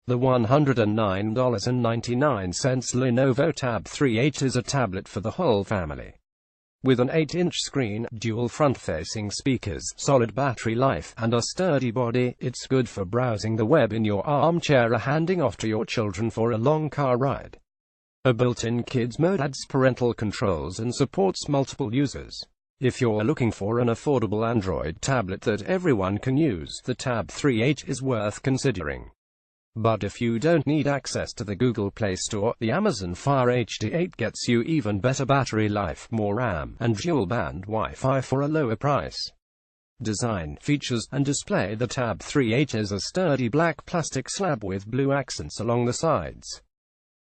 The $109.99 Lenovo Tab 3H is a tablet for the whole family. With an 8-inch screen, dual front-facing speakers, solid battery life, and a sturdy body, it's good for browsing the web in your armchair or handing off to your children for a long car ride. A built-in kids mode adds parental controls and supports multiple users. If you're looking for an affordable Android tablet that everyone can use, the Tab 3H is worth considering. But if you don't need access to the Google Play Store, the Amazon Fire HD 8 gets you even better battery life, more RAM, and dual-band Wi-Fi for a lower price. Design, features, and display. The Tab 3H is a sturdy black plastic slab with blue accents along the sides.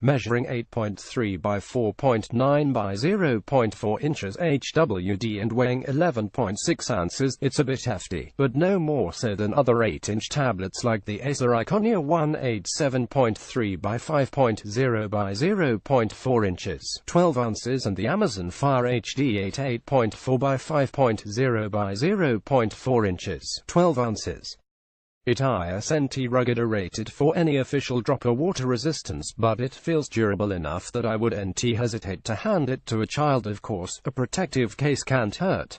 Measuring 8.3 by 4.9 by 0.4 inches HWD and weighing 11.6 ounces, it's a bit hefty, but no more so than other 8-inch tablets like the Acer Iconia 1.8 7.3 by 5.0 by 0.4 inches, 12 ounces, and the Amazon Fire HD 8 8.4 by 5.0 by 0.4 inches, 12 ounces. It isn't rugged or rated for any official drop or water resistance, but it feels durable enough that I wouldn't hesitate to hand it to a child. Of course, a protective case can't hurt.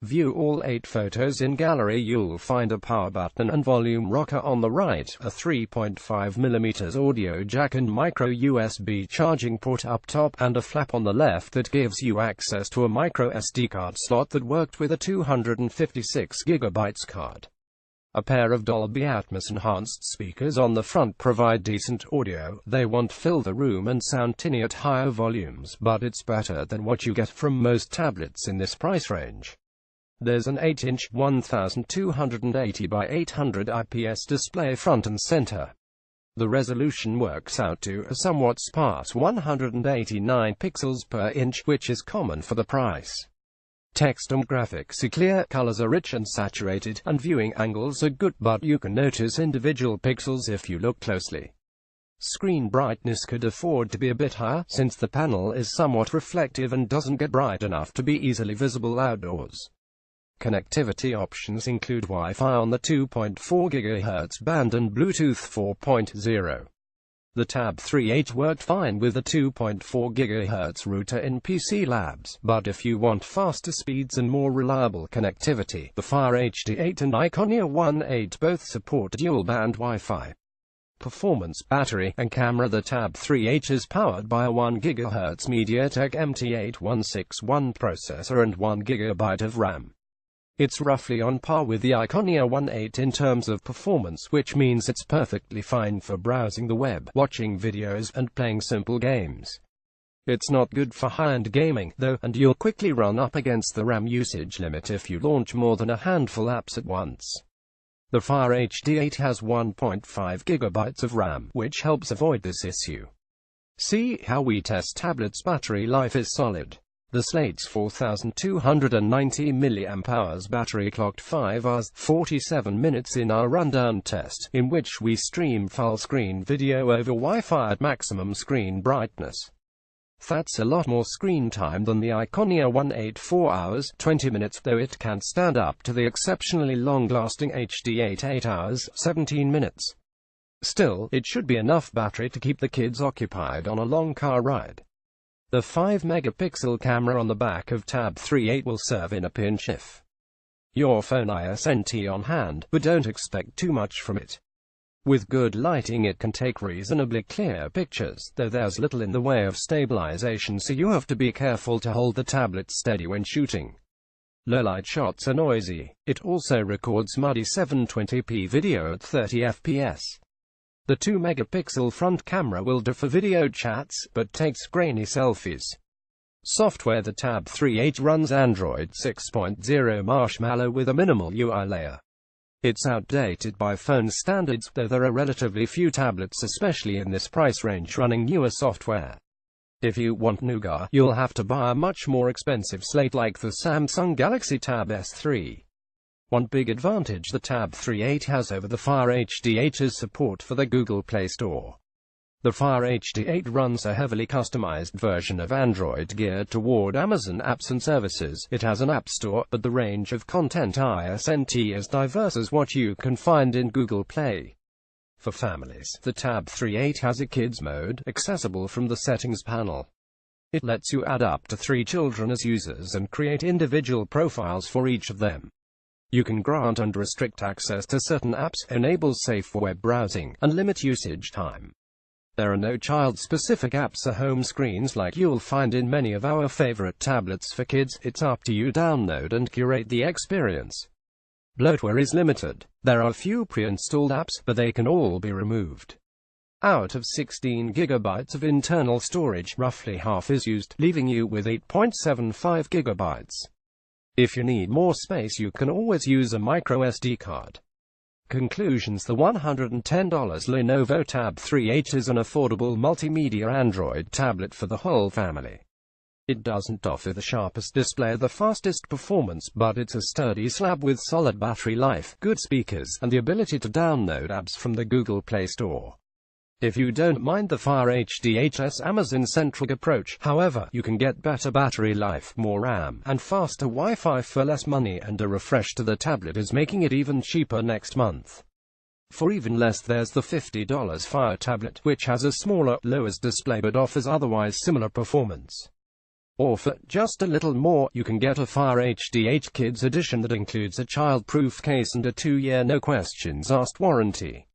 View all 8 photos in gallery. You'll find a power button and volume rocker on the right, a 3.5mm audio jack and micro USB charging port up top, and a flap on the left that gives you access to a micro SD card slot that worked with a 256GB card. A pair of Dolby Atmos enhanced speakers on the front provide decent audio. They won't fill the room and sound tinny at higher volumes, but it's better than what you get from most tablets in this price range. There's an 8-inch 1280 by 800 IPS display front and center. The resolution works out to a somewhat sparse 189 pixels per inch, which is common for the price. Text and graphics are clear, colors are rich and saturated, and viewing angles are good, but you can notice individual pixels if you look closely. Screen brightness could afford to be a bit higher, since the panel is somewhat reflective and doesn't get bright enough to be easily visible outdoors. Connectivity options include Wi-Fi on the 2.4 GHz band and Bluetooth 4.0. The Tab 3H worked fine with a 2.4 GHz router in PC labs, but if you want faster speeds and more reliable connectivity, the Fire HD 8 and Iconia 1.8 both support dual-band Wi-Fi. Performance, battery, and camera. The Tab 3H is powered by a 1 GHz MediaTek MT8161 processor and 1 GB of RAM. It's roughly on par with the Iconia 1.8 in terms of performance, which means it's perfectly fine for browsing the web, watching videos, and playing simple games. It's not good for high-end gaming, though, and you'll quickly run up against the RAM usage limit if you launch more than a handful apps at once. The Fire HD 8 has 1.5 GB of RAM, which helps avoid this issue. See how we test tablets. Battery life is solid. The Slate's 4290 mAh battery clocked 5 hours, 47 minutes in our rundown test, in which we stream full-screen video over Wi-Fi at maximum screen brightness. That's a lot more screen time than the Iconia 1.8 4 hours, 20 minutes, though it can't stand up to the exceptionally long-lasting HD 8 hours, 17 minutes. Still, it should be enough battery to keep the kids occupied on a long car ride. The 5-megapixel camera on the back of Tab 3.8 will serve in a pinch if your phone isn't on hand, but don't expect too much from it. With good lighting it can take reasonably clear pictures, though there's little in the way of stabilization, so you have to be careful to hold the tablet steady when shooting. Low-light shots are noisy. It also records muddy 720p video at 30 fps. The 2-megapixel front camera will do for video chats, but takes grainy selfies. Software. The Tab 3H runs Android 6.0 Marshmallow with a minimal UI layer. It's outdated by phone standards, though there are relatively few tablets, especially in this price range, running newer software. If you want nougat, you'll have to buy a much more expensive slate like the Samsung Galaxy Tab S3. One big advantage the Tab 3.8 has over the Fire HD 8 is support for the Google Play Store. The Fire HD 8 runs a heavily customized version of Android geared toward Amazon apps and services. It has an app store, but the range of content isn't as diverse as what you can find in Google Play. For families, the Tab 3 has a kids mode, accessible from the settings panel. It lets you add up to 3 children as users and create individual profiles for each of them. You can grant and restrict access to certain apps, enable safe web browsing, and limit usage time. There are no child-specific apps or home screens like you'll find in many of our favorite tablets for kids. It's up to you. Download and curate the experience. Bloatware is limited. There are few pre-installed apps, but they can all be removed. Out of 16 GB of internal storage, roughly half is used, leaving you with 8.75 GB. If you need more space, you can always use a microSD card. Conclusions: the $110 Lenovo Tab 3 is an affordable multimedia Android tablet for the whole family. It doesn't offer the sharpest display or the fastest performance, but it's a sturdy slab with solid battery life, good speakers, and the ability to download apps from the Google Play Store. If you don't mind the Fire HDH's Amazon-centric approach, however, you can get better battery life, more RAM, and faster Wi-Fi for less money, and a refresh to the tablet is making it even cheaper next month. For even less, there's the $50 Fire tablet, which has a smaller, lower display but offers otherwise similar performance. Or for just a little more, you can get a Fire HDH Kids edition that includes a child-proof case and a 2-year no-questions-asked warranty.